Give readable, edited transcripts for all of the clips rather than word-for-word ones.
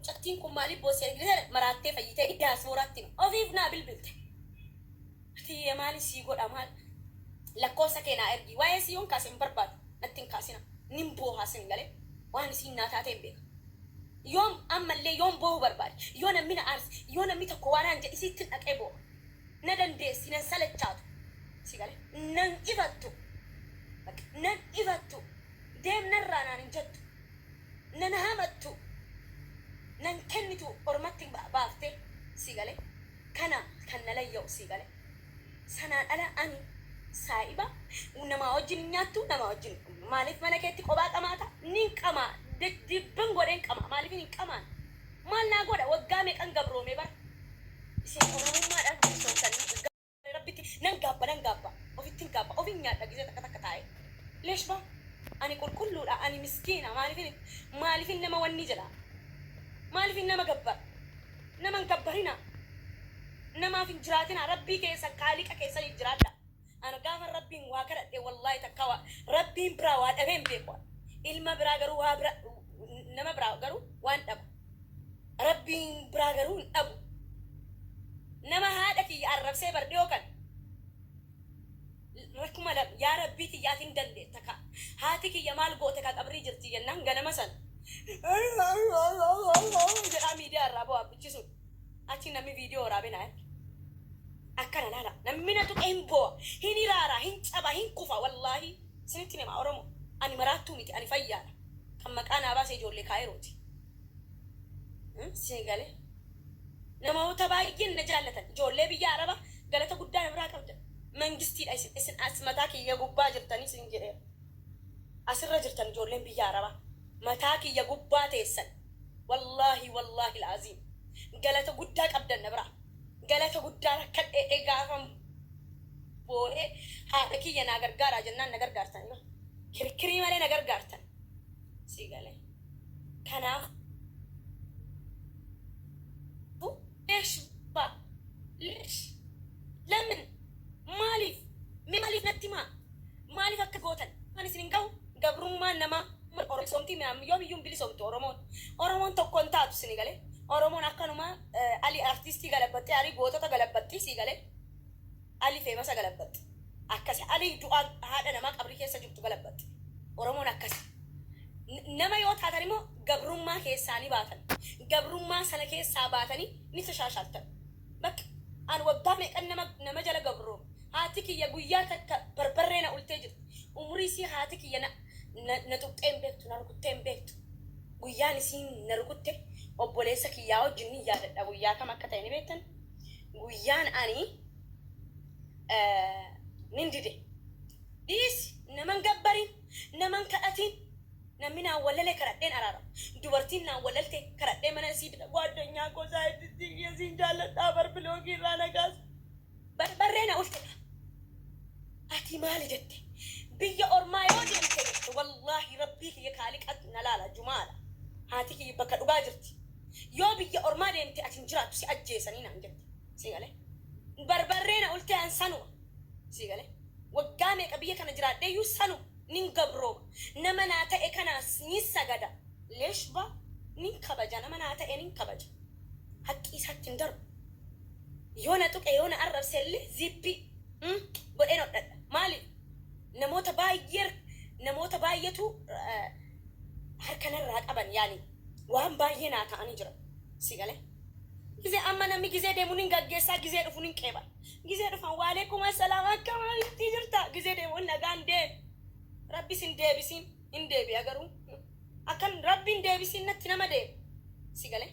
mucattiin kun maaliif boosee marattee fayyitee diyaasporaatti ofiif naa bilbilte. Ati maali sii godha maal lakkoofsa keenaa ergi waa'ee siyoon kaasee hin barbaadu natti hin kaasina nin boohaa sin galee waan isiin naa taatee hin beeka. Yoom ammallee yoom boohu barbaade yoo namni na aarsi yoo namni tokko waan aan jedhe isitti dhaqee boo'a na dandeessi nan salachaatu si galee nan ifattu deemnarraa naan hin jettu nan hamattu nan kennitu ormatti baaftee si galee kana kan na layya'u si galee sanaan ala ani saa'iba nama wajjin nyaattu nama wajjin maaliif mana keetti kophaa qamaata nin qamaa dibban godheen qama maaliif hin qamaan maal naa godha waggaa meeqan gabroome bara isin oromummaadhaan guusoomsanii rabbitti nan gaabba ofitti hin gaabba ofin nyaadha gisee takka taa'e leeshba ani qulqulluudha ani miskiina maaliifin nama wanni jedha maaliifin nama gabbar nama hin gabbarina namaaf hin jiraatina rabbii keessa kaaliqa keessa hin jiraadha ana gaafa rabbiin waa kadhadhe wallaahi takka rabbiin biraa waa dhabee hin beeku ilma biraa garuu waa bira nama biraa garuu waan dhabu rabbiin biraa garuu hin dhabu nama haadha kiyya arrabsee bardhiyoo kan rakkuma yaa rabbii kiyyaatiin dandeetta ka haati kiyya maal goote ka qabrii jirti jennaan ganama san jedhaa miidiyaa irraa bu'aa bichisuun achi namni viidiyoo waraabinaa akkana laala namni na tuqe hin bu'a hin iraara hin caba hin kufa wallaahi sinitti nama oromoo ani maraattuu miti ani fayyaadha kan maqaa naa baasee ijoollee kaayirooti si galee namoota baay'een na jaallatan ijoollee biyya araba galata guddaa na biraa qabdan mangistiidha isin as mataa kiyya gubbaa jirtanii isin jedheera asirra jirtan ijoolleen biyya araba mataa kiyya gubbaa teessan wallaahi laaziim galata guddaa qabdan na biraa galata guddaa akka dheedhee gaafam boo'ee haadha kiyya naa gargaaraa jennaan na gargaartan kirkirii malee na gargaartan si galee kanaaf leesh lamin maaliif natti maa maaliif akka gootan ani isin hin gahu gabrummaan namaa somtii yoom iyyuu bilisoomtu oromoon tokkoon taatu sini galee oromoon akkanuma ali artistii galabbattee ali gootota galabbattii si galee ali feemasa galabbatte akkasi ali du'aa haadha namaa qabrii keessa jirtu galabbatte oromoon akkasi nama yoo taatan immoo gabrummaa keessaanii baatan gabrummaa sana keessaa baatanii ni tashaashaltan bakka an waggaa meeqan nama jala gabroom haati kiyya guyyaa takka barbarree na ultee jirti umurii isii haati kiyya na tuqxee hin beektu na rukuttee hin beektu guyyaan isiin na rukutte obboleessa kiyyaa wajjin ni yaadadha guyyaa kam akka ta'e ni beektan guyyaan ani nin dide dhiisi naman gabbarin naman kadhatiin namni naan wallalee kadhadheen araara dubartiin naan wallalte kadhadhee mana isii gwaaddanyaa gosaa itti isiin jaalladhaa barbiloogii irraa nagaas barbarree na ultedha ati maali jette biyya ormaa yoo deemte jette wallaahi rabbii kiyya kaaliqat na laala jumaala haati kiyya bakka dhugaa jirti yoo biyya ormaa deemte ati hin jiraattu si ajjeesanii naan jette si galee barbarree na ulte an sanuma si galee waggaa meeqa biyya kana jiraadhee iyyuu sanuma nin gabrooma nama naa ta'e kanaas ni sagada leeshba nin kabaja nama naa ta'e nin kabaja haqqi isaatti hin darbu yoo na tuqe yoo na arrabse illee zippi godheen hodhadha maaliif namoota baay'eetu harkanarraa qaban yaani waan baay'ee naa ta'anii jira si galee gizee amma namni gizee deemu nin gaggeessaa gizee dhufu nin qeeba gizee dhufan waaleekum assalaam akkamitti jirta gizee deemu nagaan deemu rabbi sin deebisin in deebi'a garuu akkan rabbiin deebisin natti nama deebi si galee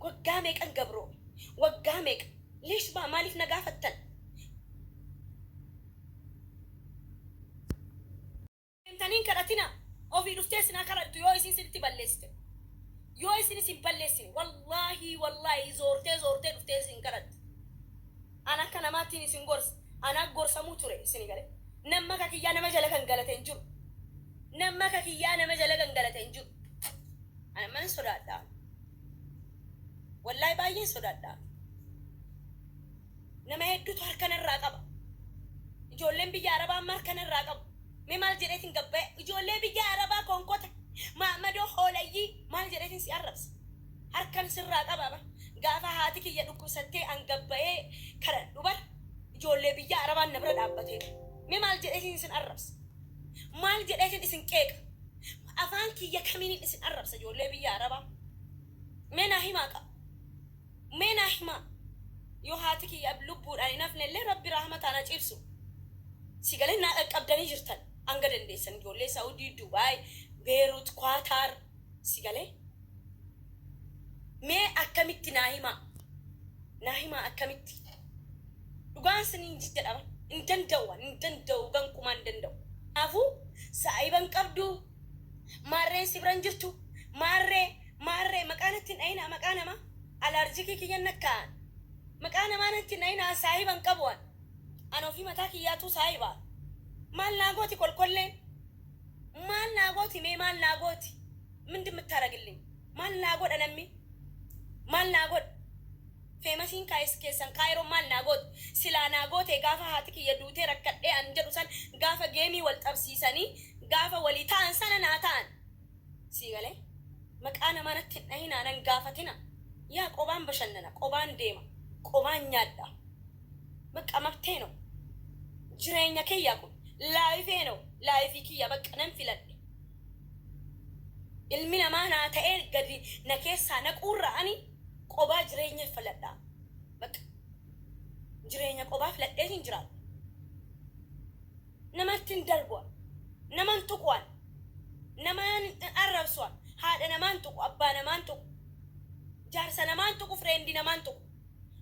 waggaa meeqan gabroo waggaa meeqa leeshbaa maaliif na gaafattan taniin kadhatina ofii dhuftee sinaa kadhattu yoo isin sinitti balleessite yoo isin isin balleessine wallaahi zoortee dhuftee isin kadhattu ana akka namaattiin isin gorsa ana gorsamuu ture isin galee nama ka kiyyaa nama jala kan galate hin jiru nama ka kiyyaa nama jala kan galate hin jiru ana man sodaadha wallaahi baay'een sodaadha nama hedduutu harkanarraa qaba ijoolleen biyya arabaa amma harkanarraa qabu mee maal jedheetiin gabba'e ijoollee biyya arabaa konkota maamadoo hoolayyii maal jedheetiin si arrabsa harkan sirraa qababa gaafa haati kiyya dhukkubsattee angabbayee karan dhubar ijoollee biyya arabaan na bira dhaabbatee mee maal jedheetiin isin arrabsa maal jedheetiin isin qeeqa afaan kiyya kamiin isin arrabsa ijoollee biyya arabaa mee naa himaa qaba mee naa himaa yoo haati kiyya lubbuudhaan hin hafnellee rabbi rahmataan haa cibsu si galee naa qaqqabdanii jirtan hanga dandeessan ijoollee Saawudii Dubaay Beerut Kwaatar si galee mee akkamitti naa himaa akkamitti dhugaan siniin jedhama hin danda'u gankumaan danda'u kanaafuu saayiban qabdu maarreen si biran jirtu maarree maqaan ittiin dhayinaa maqaa nama alaarjikii kiyyan nakkaan maqaa namaan ittiin dhayinaa saayiban qabuwan an ofii mataa kiyyaatu saayibaa maal naagooti kolkolleen maal naagooti mee maal naagooti ምንድን የምታረግልኝ ማል ናጎድ አነሚ ማል ናጎድ ፌመሲን ካይስ ኬሰን ካይሮ ማል ናጎድ ሲላ ናጎት ጋፋ ሀትክ የዱቴ ረከዴ አንጀሩሰን ጋፋ ጌሚ ወልጠብሲሰኒ ጋፋ ወሊታ አንሰነ ናታን ሲገለ መቃነ ማነት ነይና ነን ጋፋቲና ያ ቆባን በሸነና ቆባን ዴማ ቆባን ኛዳ በቃ መብቴ ነው ጅሬኛ ከያኩ ላይፌ ነው ላይፊ ከያ በቃ ነን ፊለን ilmi namaa naa ta'ee gadi na keessaa naquurra'anii qobaa jireenya filadhaa bakka jireenya qobaa filadheetiin jiraatu namatti hin darbu'an naman tuqu'an namaan arrabsu'an haadha namaan tuqu abbaa namaan tuqu jaarsa namaan tuqu fireendi namaan tuqu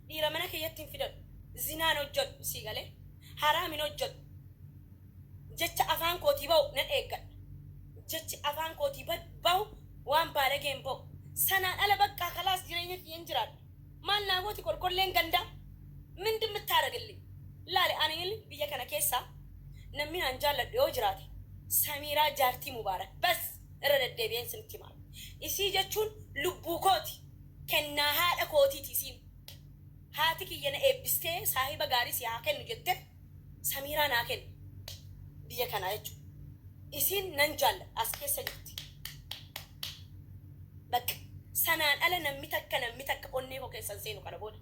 dhiira mana keeyyatti hin fidadhu zinaan hojjedhu sii galee haraamin hojjedhu jecha afaan kootii ba'u nan eeggadha jechi afaan kootii bahu waan baalageen bahu sanaan ala bakka kalaas jireenya kiyyan jiraadha maal naagooti kolkolleen gandaa ምንድን የምታረግልኝ laale ani biyya kana keessa namni naan jaalladhu yoo jiraate Samiraa jaartii Mubaarak bas irra deddeebi'een sinitti himaa isii jechuun lubbuu kooti kennaa haadha kootiiti isiin haati kiyya na eebbistee saahiba gaarii si haa kennu jette Samiraa naa kennu biyya kanaa jechuudha isin nan jalla as keessa jirti bakka sanaan ala namni takka onnee koo keessan seenu kana booda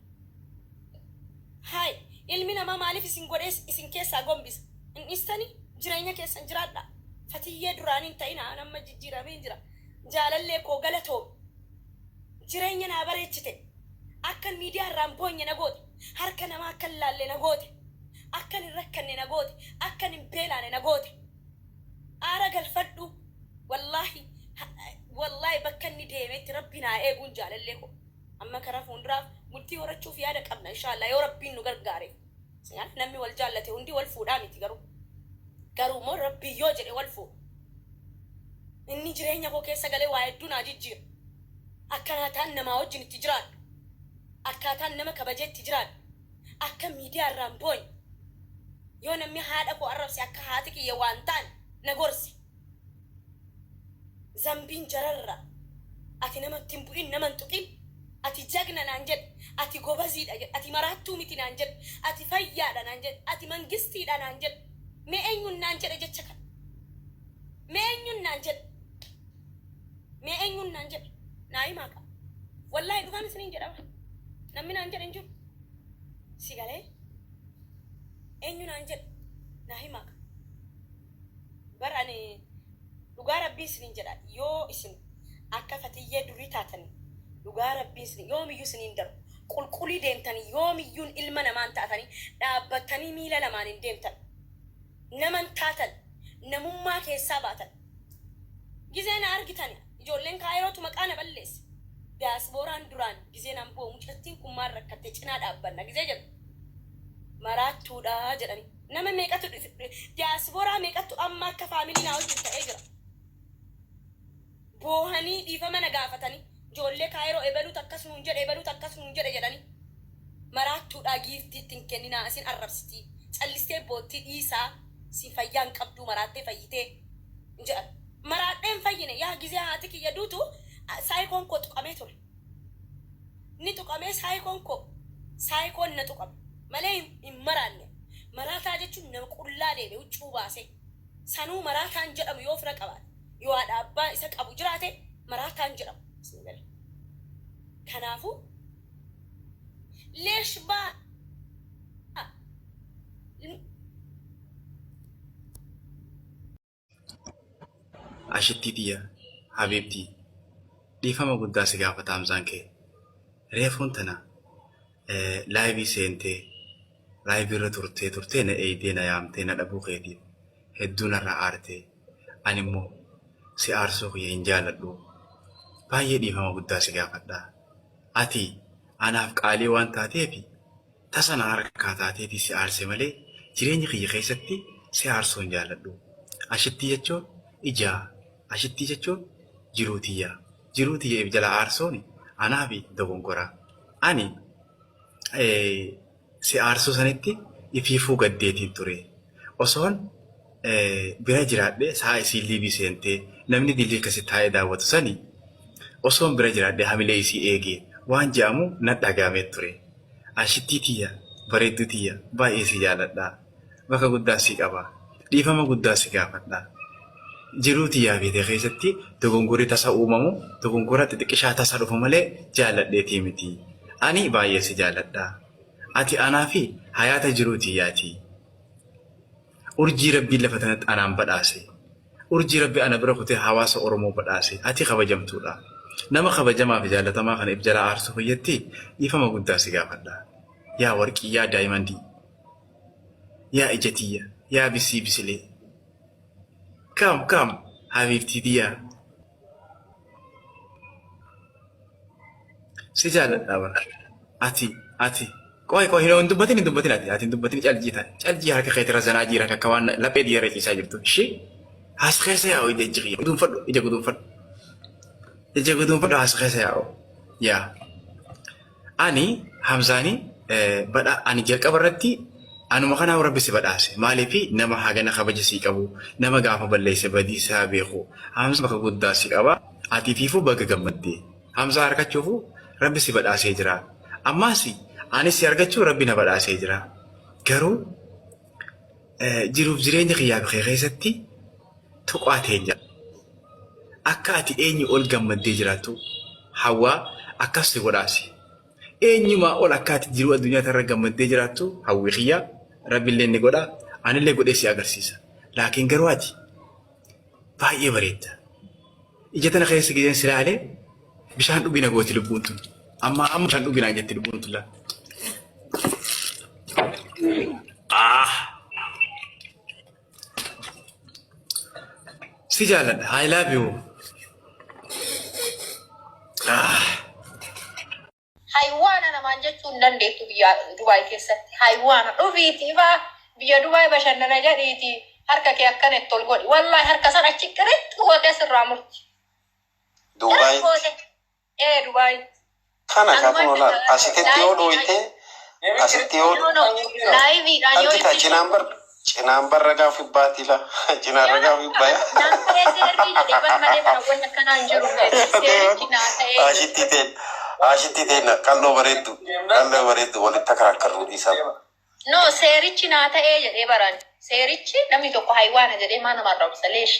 hay ilmi namaa maaliif isin godhees isin keessaa gombisa in istani jireenya keessan jiraadha fatiyyee duraaniin ta'ina namma jijjiiramee jira jaalallee koo galatoo jireenya naa bareechite akkan miidiyaa irraan boonye na goote harka namaa akkan laalle na goote akkan hin rakkanne na goote akkan hin beelaane na goote aara galfadhu wallahi bakkanni deemetti rabbi naa eeguun jaalallee ko amma karaa fuunduraaf murtii horachuuf yaada qabna inshallah yoo rabbiin nu gargaare sinan namni wal jaallate hundi wal fuudhaa miti garuu moo rabbi yoo jedhe wal fuudhu inni jireenya koo keessa galee waa hedduu naa jijjiira akkaataan namaa wajjin itti jiraadhu akkaataan nama kabajeetti jiraadhu akka miidiyaa irraan boonye yoo namni haadha koo arrabse akka haati kiyya waan ta'an na gorsi zambiin jararra ati namatti hin bu'in naman tuqin ati jagna naan jedhe ati gobaziidha jedhe ati maraattuu miti naan jedhe ati fayyaadha naan jedhe ati mangistiidha naan jedhe mee eenyuun naan jedhe jecha kana mee eenyuun naan jedhe naa himaa qaba wallahi dhugaan isiniin jedhama namni naan jedhe hin jiru si galee eenyu naan jedhe naa himaa qaba barani dhugaa rabbii isiniin jedha yoo isin akka fatiyyee durii taatanii dhugaa rabbii isin yoomiyyuu isiniin daru qulqullii deemtanii yoomiyyuun ilma namaan taatanii dhaabbatanii miila lamaan hin deemtan naman taatan namummaa keessaa baatan gizeen argitan ijoolleen kaayirootu maqaa na balleesse diyaaspooraan duraan gizeen amboo mucattiin kun maal rakkatte cinaa dhaabbanna gizee jedhu maraattuudha jedhani nama meeqatu diyaasbooraa meeqatu amma akka faamilii naa wajjin ta'ee jira boohanii dhiifama na gaafatanii ijoollee kaayiroo ebaluut akkasumaan jedhe jedhanii maraattuudha giiftiittiin kenninaa isin arrabsitii callistee boottii dhiisaa si fayyaan qabduu maraattee fayyitee jedhan maraadheen fayyine yaa gizee haati kiyya duutu saayikoon koo tuqamee ture ni tuqamee saayikoon na tuqame malee hin maraanne maraataa jechuun nama qullaa deeme huccuu baase sanuu maraataan jedhamu yoo fira qabaate yoo haadha abbaa isa qabu jiraate maraataan jedhamu كنافو ليش با Ashittii tiyya Habiibtii dhiifama guddaa si gaafata Hamzaan kee reefuun tana laayivii seentee laayivii irra turtee na eeyitee na yaamtee na dhabuu keetiif hedduu narraa aartee ani immoo si aarsuu kiyya hin jaaladhu baay'ee dhiifama guddaa si gaafadha ati anaaf qaalii waan taateefi tasa na harkaa taateeti si aarse malee jireenya kiyya keessatti si aarsuu hin jaaladhu ashittii jechuun ijaa ashittii jechuun jiruu tiyya if jala aarsooni anaafi dogongoraa ani si aarsuu sanitti ifiifuu gaddeetiin ture osoon bira jiraadhe saa isii liibii seentee namni dilii akkasi taa'ee daawwatu sani osoon bira jiraadhe hamilee isii eegee waan je'amu na dhagaamee ture ashittii tiyya bareedduu tiyya baay'ee si jaaladha bakka guddaa si qaba dhiifama guddaa si gaafadha jiruu tiyyaa beekee keessatti dogongorri tasa uumamu dogongora xixiqqishaa tasa dhufu malee jaaladheetii miti ani baay'ee si jaaladha ati anaa fi hayaata jiruu tiyyaati urjii rabbiin lafa tanatti anaan badhaase urjii rabbi ana bira kutee hawaasa oromoo badhaase ati kabajamtuudha nama kabajamaa fi jaallatamaa kana if jala aarsuu fayyatti dhiifama guddaa si gaafadha yaa warqii yaa daa'imandii yaa ija tiyya yaa bisii bisilee Come, Habibti dia. Si jaaladha bara. Ati. Qoy hin dubbatin ati. Ati hin dubbatin calji harka keetii irra zanaa jira akka waan laphee dhiyeera ciisaa jirtu. Ishee as keessa yaa'u ija jirii. Ija guduunfadhu as keessa yaa'u. Yaa. Ani Hamzaanii badha ani jalqaba irratti anuma kana rabbi si badhaase maaliifi nama hagana kabaja si qabu nama gaafa balleesse badiisaa beeku Hamza bakka guddaa si qaba ati fiifuu bakka gammaddee Hamza argachuufu rabbi si badhaasee jira ammaas anis si argachuu rabbi na badhaasee jira garuu jiruuf jireenya kiyyaa bikee keessatti tuqaateen jira akka ati eenyu ol gammaddee jiraattu hawaa akkas si godhaase eenyumaa ol akka ati jiruu addunyaa irra gammaddee jiraattu hawwi kiyyaa Rabbi illee ni godha anillee godhee si agarsiisa laakiin garuu ati baay'ee bareedda ija tana keessa gideen si laalee bishaan dhugina gooti lubbuun tun amma bishaan dhuginaan jetti lubbuun tun laa si jaaladha I love you Haywaana namaan jechuun dandeettu biyya Dubaay keessatti. Haywaana dhufiitii faa biyya Dubaay bashannana jedhiitii harka kee akkanatti ol godhi. Wallaahi harka sana achi qiritti gootee sirraa murti. Dubaay. Dubaay. Kana kaafun olaal asitti yoo dhooytee asitti yoo laayiviidhaan yoo itti cinaan barra gaafi baati la cinaan ragaa fi baya. Asitti teen kalloo bareeddu walitti akaraakkaruu dhiisaa. No seerichi naa ta'ee jedhee baran seerichi namni tokko haywaana jedhee maa nama arrabsa leesh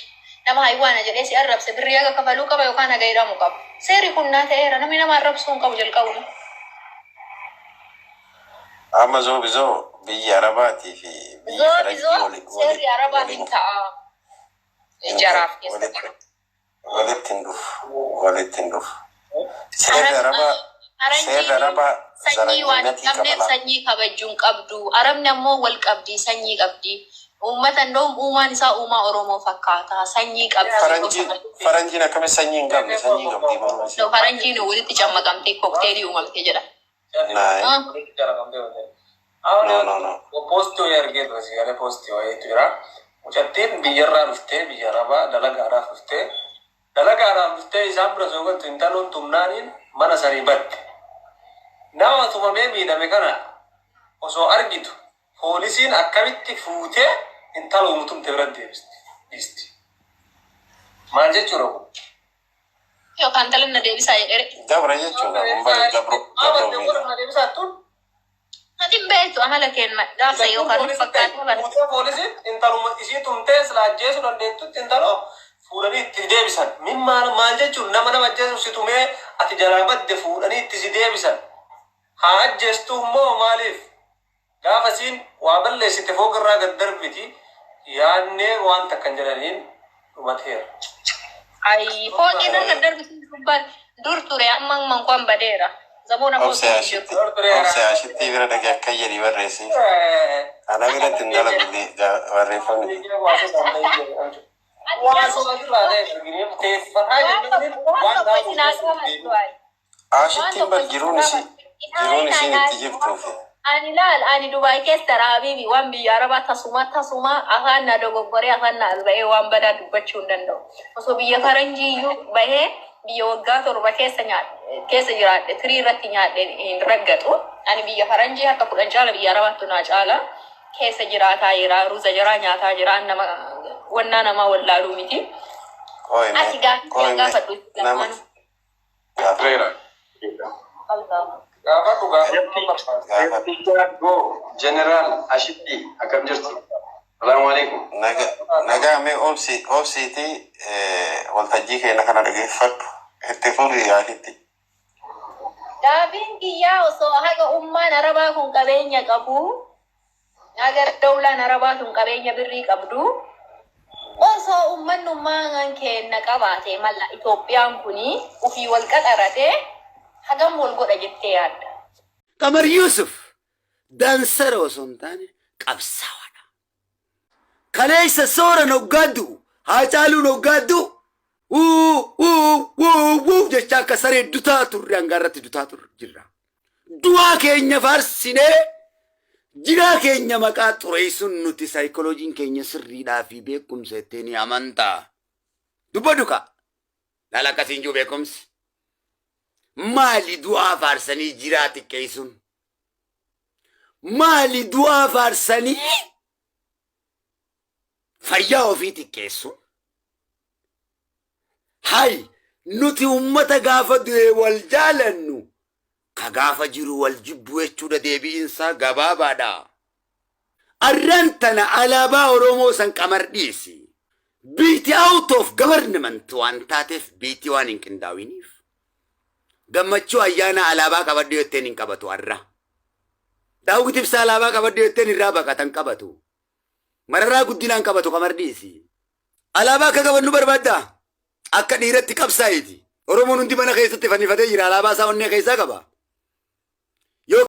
nama haywaana jedhee si arrabsa birrii akka kafaluu qaba yookaan hagaidhamu qaba seeri kun naa ta'eera namni nama arrabsuu hin qabu jalqabu. Amma zoobizoo biyya Arabaatii fi biyya Faranjii seerri Arabaatiin ta'a ijaraaf keessatti. Walitti hin dhufu. Seerri Arabaa sanyii waan hin qabneef sanyii kabajuun qabdu. Arabni ammoo wal qabdi sanyii qabdi. Uummata ndoom uumaan isaa uumaa Oromoo fakkaata. Sanyii qabdi. Faranjiin akkamitti sanyii hin qabne sanyii qabdi. Faranjiin walitti cammaqamtee kokteelii uumamte jedha. No. Posti way argeetu sigale posti way jira. Mucattiin biyyarraa dhuftee biyya Arabaa dalagaadhaaf dhuftee isaan bira soogattu intaloon tumnaaniin mana sanii batte. Nama tumamee miidhame kana osoo argitu poolisiin akkamitti fuutee intaloo mutumte bira deebisti. Maal jechuudha kun? Yookaan talan na deebisaa jedhee. Dabra jechuudha. Atiin beektu amala kenna gaafa yookaan fakkaatu kan. Poolisiin intaluma isii tumtee silaajjeessu dandeettutti intaloo fuudhanii itti deebisan. Maal jechuun nama ajjeesu si tumee ati jalaa badde fuudhanii itti si deebisan haa ajjeestu immoo maaliif gaafa siin waa balleessite foogirraa gad darbiti yaannee waan takkan jedhaniin dhumateera. Ay, foogirraa gad darbiti dubbaan dur ture amman mankwaan badeera. Zamoona foogirraa jiru. Obse ashitti bira dhaqee akka jedhi barreessi. Ana biratti hin dalagne barreeffamni. Ashittiin bar jiruun isin itti jirtuufi. Ani laal ani Dubai keessa raabibi waan biyya Arabaa tasuma afaan na dogoggoree afaan na alba'ee waan badaa dubbachuu hin danda'u. Osoo biyya faranjii iyyuu bahee biyya waggaa torba keessa jiraadhe tirii irratti nyaadhe hin raggaxu. Ani biyya faranjii harka 10 caala biyya Arabaattu naa caala keessa jiraataa jira ruuza jiraa nyaataa jira wannaa namaa wallaaluu miti. Ati gaafadhu gaafadhu. General Ashitti akkam jirtu? Salaamu alaikum. Nagaa mee obsiiti waltajjii keenya kana dhageeffadhu itti fuudhi yaaditti. Gaafiin kiyyaa osoo haqa ummaan Arabaa kun qabeenya qabu agar dawlaan Arabaa kun qabeenya birrii qabdu osoo ummannummaan kenna qabaate malla Itoophiyaan kuni ufii wal qaxarate hagam wal godha jettee yaadda. Qamar Yusuf dansara osoo hin taane qabsaa'aadha. Kaleessa soora noggaaddu haa caaluu noggaaddu jecha akka saree dutaa turre hangaarratti dutaa turre jirra. Du'aa keenya faarsinee jiraa keenya maqaa xureessuun nuti saayikolojiin keenya sirriidhaa fi beekumsa ittiin ni amantaa. Dubbadhu ka laala akkasiin jiru beekumsi. Maali du'aa faarsanii jiraa xiqqeessuun? Maali du'aa faarsanii fayyaa ofii xiqqeessuun? Hai nuti ummata gaafa du'e wal jaalannu ka gaafa jiru wal jibbu jechuudha deebi'insaa gabaabaadha. Arran tana alaabaa Oromoo san qamar dhiisi. Biiti out of government waan taateef biiti waan hin qindaa'iniif. Gammachuu ayyaana alaabaa qabaddu jetteen hin qabatu har'a. Daawwiti ibsa alaabaa qabaddu jetteen irraa baqatan qabatu. Mararaa guddinaan qabatu qamar dhiisi. Alaabaa akka qabannu barbaadda? Akka dhiiratti qabsaa'iti. Oromoon hundi mana keessatti fannifatee jira alaabaa isaa onnee keessaa qaba.